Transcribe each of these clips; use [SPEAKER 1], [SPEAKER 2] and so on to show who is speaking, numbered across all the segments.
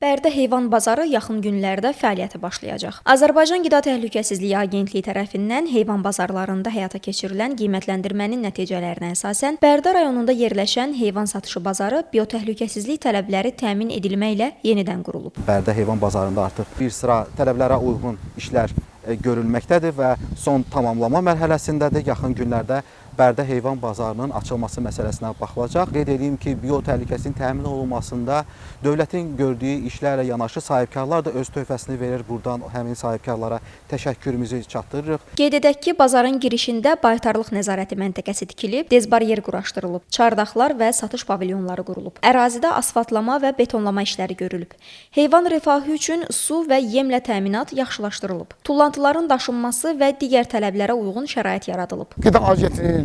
[SPEAKER 1] Bərdə heyvan bazarı yaxın günlərdə fəaliyyətə başlayacaq. Azərbaycan Qida Təhlükəsizliyi Agentliyi tərəfindən heyvan bazarlarında həyata keçirilən qiymətləndirmənin nəticələrinə əsasən Bərdə rayonunda yerləşən heyvan satışı bazarı biotəhlükəsizlik tələbləri təmin edilməklə yenidən qurulub.
[SPEAKER 2] Bərdə heyvan bazarında artıq bir sıra tələblərə uyğun işlər görülməkdədir və son tamamlama mərhələsindədir. Yaxın günlərdə Bərdə heyvan bazarının açılması məsələsinə baxılacaq. Qeyd edeyim ki, biotəhlükəsizliyin təmin olunmasında dövlətin gördüyü işlərlə yanaşı sahibkarlar da öz töhfəsini verir. Buradan həmin sahibkarlara təşəkkürümüzü çatdırırıq.
[SPEAKER 1] Qeyd edək ki, bazarın girişində baytarlıq nəzarəti məntəqəsi tikilib, dezbaryer quraşdırılıb, çardaqlar və satış pavilyonları qurulub. Ərazidə asfaltlama və betonlama işləri görülüb. Heyvan rifahı üçün su və yemlə təminat yaxşılaşdırılıb. Tullantıların daşınması və digər tələblərə uyğun şərait yaradılıb.
[SPEAKER 3] Qida Agentliyinin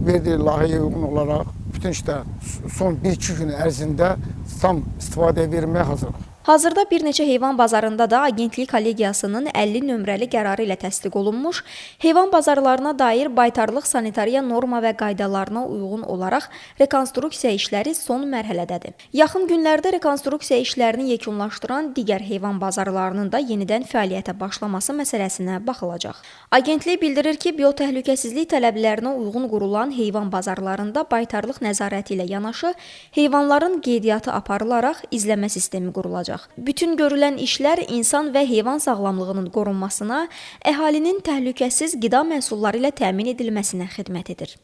[SPEAKER 3] verdiyi layihəyə uyğun olaraq bütün işlər son 1-2 gün ərzində tam istifadəyə verilməyə hazırdır.
[SPEAKER 1] Hazırda bir neçə heyvan bazarında da Agentlik kollegiyasının 50 nömrəli qərarı ilə təsdiq olunmuş, heyvan bazarlarına dair baytarlıq sanitariya norma və qaydalarına uyğun olaraq rekonstruksiya işləri son mərhələdədir. Yaxın günlərdə rekonstruksiya işlərini yekunlaşdıran digər heyvan bazarlarının da yenidən fəaliyyətə başlaması məsələsinə baxılacaq. Agentlik bildirir ki, biotəhlükəsizlik tələblərinə uyğun qurulan heyvan bazarlarında baytarlıq nəzarəti ilə yanaşı heyvanların qeydiyyatı aparılaraq izləmə sistemi qurulacaq. Bütün görülən işlər insan və heyvan sağlamlığının qorunmasına, əhalinin təhlükəsiz qida məhsulları ilə təmin edilməsinə xidmət edir.